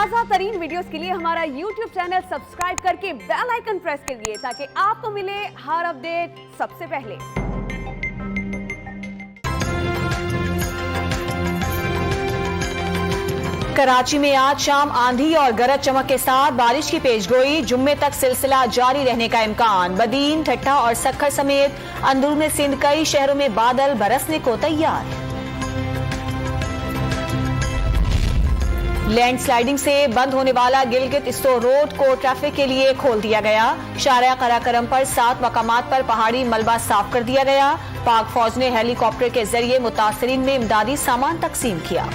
ताज़ा तरीन वीडियोस के लिए हमारा YouTube चैनल सब्सक्राइब करके बेल आइकन प्रेस करिए ताकि आपको मिले हर अपडेट सबसे पहले। कराची में आज शाम आंधी और गरज चमक के साथ बारिश की पेशगोई, जुम्मे तक सिलसिला जारी रहने का इम्कान। बदीन, ठट्ठा और सक्खर समेत अंदरूनी सिंध कई शहरों में बादल बरसने को तैयार। लैंडस्लाइडिंग से बंद होने वाला गिलगित स्टोर रोड को ट्रैफिक के लिए खोल दिया गया। शारिया कराकरम पर 7 मकामात पर पहाड़ी मलबा साफ कर दिया गया। पाक फौज ने हेलीकॉप्टर के जरिए मुतासरीन में इमदादी सामान तकसीम किया।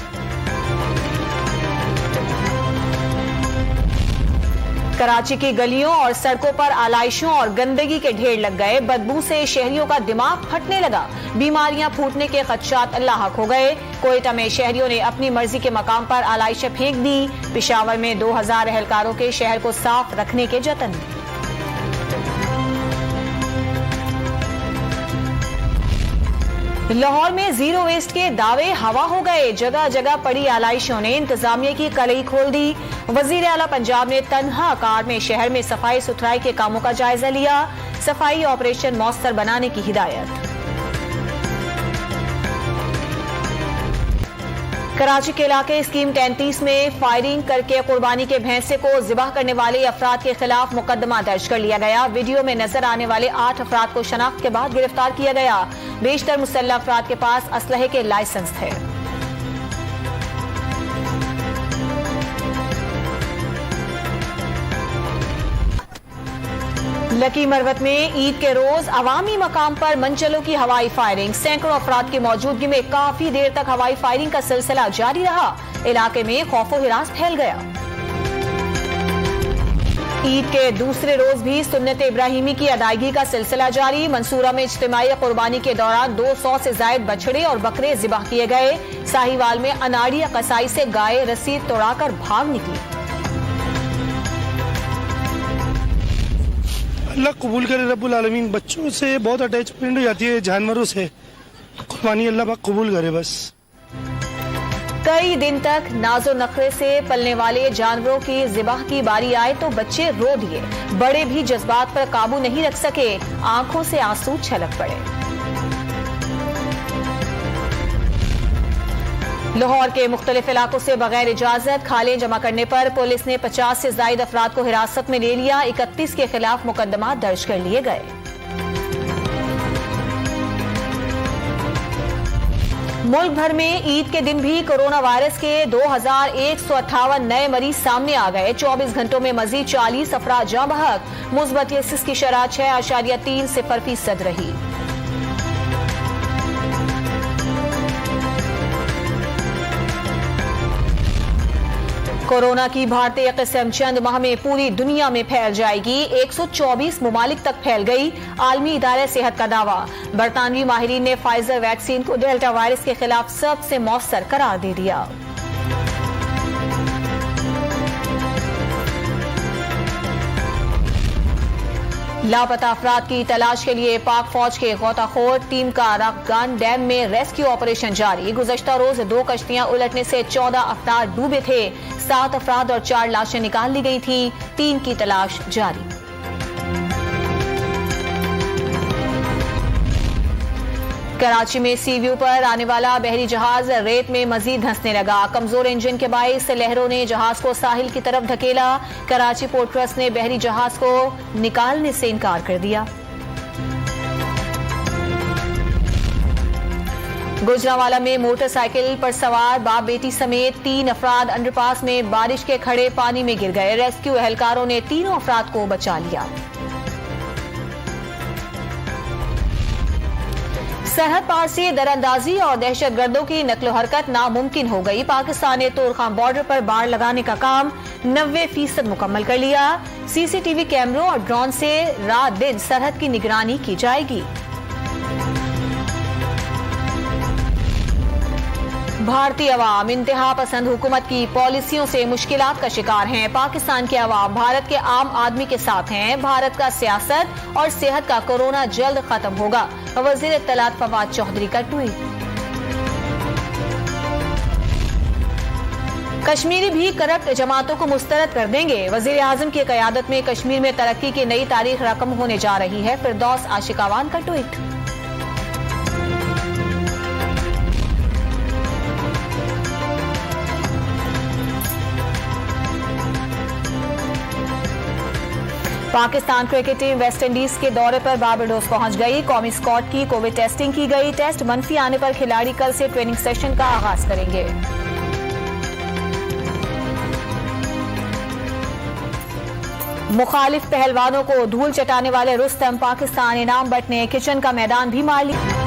कराची की गलियों और सड़कों पर आलाइशों और गंदगी के ढेर लग गए। बदबू से शहरियों का दिमाग फटने लगा। बीमारियां फूटने के खदशात लाहक हो गए। कोयटा में शहरियों ने अपनी मर्जी के मकाम पर आलाइशें फेंक दी। पेशावर में 2000 एहलकारों के शहर को साफ रखने के जतन। लाहौर में जीरो वेस्ट के दावे हवा हो गए। जगह जगह पड़ी आलाइशों ने इंतजामिया की कलई खोल दी। वजीर आला पंजाब ने तन्हा कार में शहर में सफाई सुथराई के कामों का जायजा लिया। सफाई ऑपरेशन मौसर बनाने की हिदायत। कराची के इलाके स्कीम 33 में फायरिंग करके कुर्बानी के भैंसे को जिबह करने वाले अफराद के खिलाफ मुकदमा दर्ज कर लिया गया। वीडियो में नजर आने वाले 8 अफराद को शनाख्त के बाद गिरफ्तार किया गया। बेशतर मुसल्लह अफराद के पास असलहे के लाइसेंस थे। लकी मरवत में ईद के रोज अवामी मकाम पर मंचलों की हवाई फायरिंग। सैकड़ों अफराद की मौजूदगी में काफी देर तक हवाई फायरिंग का सिलसिला जारी रहा। इलाके में खौफो हिरास फैल गया। ईद के दूसरे रोज भी सुन्नत इब्राहिमी की अदायगी का सिलसिला जारी। मंसूरा में इज्तिमाई कुर्बानी के दौरान 200 से जायद बछड़े और बकरे जिबह किए गए। साहिवाल में अनाड़ी कसाई से गाय रसीद तोड़ाकर भाग निकली। अल्लाह कबूल करे रब्बुल आलमीन। बच्चों से बहुत अटैचमेंट हो जाती है, जानवरों से। कुर्बानी अल्लाह पाक कबूल करे बस। कई दिन तक नाजो नखरे से पलने वाले जानवरों की जिबाह की बारी आए तो बच्चे रो दिए। बड़े भी जज्बात पर काबू नहीं रख सके। आंखों से आंसू छलक पड़े। लाहौर के मुख्तलिफ इलाकों से बगैर इजाजत खालें जमा करने पर पुलिस ने 50 से ज्यादा अफराद को हिरासत में ले लिया। 31 के खिलाफ मुकदमा दर्ज कर लिए गए। मुल्क भर में ईद के दिन भी कोरोना वायरस के 2158 नए मरीज सामने आ गए। 24 घंटों में मजीद 40 अफराद जाँ बहक। मुस्बत केसेस की शरह 6.30% रही। कोरोना की भारतीय किस्म चंद माह में पूरी दुनिया में फैल जाएगी। 124 मुमालिक तक फैल गई। आलमी इदारे सेहत का दावा। बरतानवी माहिरीन ने फाइजर वैक्सीन को डेल्टा वायरस के खिलाफ सबसे मौसर करार दे दिया। लापता अफराद की तलाश के लिए पाक फौज के गौताखोर टीम का रागगान डैम में रेस्क्यू ऑपरेशन जारी। गुज़श्ता रोज 2 कश्तियां उलटने से 14 अफराद डूबे थे। 7 अफराद और 4 लाशें निकाल ली गई थी। 3 की तलाश जारी। कराची में सी व्यू पर आने वाला बहरी जहाज रेत में मजीद धंसने लगा। कमजोर इंजन के बाइस लहरों ने जहाज को साहिल की तरफ धकेला। कराची पोर्ट ट्रस्ट ने बहरी जहाज को निकालने से इनकार कर दिया। गुजरांवाला में मोटरसाइकिल पर सवार बाप बेटी समेत 3 अफराद अंडरपास में बारिश के खड़े पानी में गिर गए। रेस्क्यू एहलकारों ने तीनों अफराद को बचा लिया। सरहद पार से दरअंदाजी और दहशतगर्दों की नकलो हरकत नामुमकिन हो गई। पाकिस्तान ने तोरखां बॉर्डर पर बाड़ लगाने का काम 90% मुकम्मल कर लिया। सीसीटीवी कैमरों और ड्रोन से रात दिन सरहद की निगरानी की जाएगी। भारतीय अवाम इंतहा पसंद हुकूमत की पॉलिसियों से मुश्किलात का शिकार हैं। पाकिस्तान के अवाम भारत के आम आदमी के साथ हैं। भारत का सियासत और सेहत का कोरोना जल्द खत्म होगा। वजीर इत्तलात फवाद चौधरी का ट्वीट। कश्मीरी भी करप्ट जमातों को मुस्तरद कर देंगे। वजीर आजम की क़यादत में कश्मीर में तरक्की की नई तारीख रकम होने जा रही है। फिरदौस आशिकावान का tweet. Pakistan cricket team West Indies के दौरे पर बारबाडोस पहुंच गई। कौमी स्क्वाड की कोविड टेस्टिंग की गई। टेस्ट मनफी आने पर खिलाड़ी कल से ट्रेनिंग सेशन का आगाज करेंगे। मुखालिफ पहलवानों को धूल चटाने वाले रुस्तम पाकिस्तान इनाम बट ने किचन का मैदान भी मार लिया।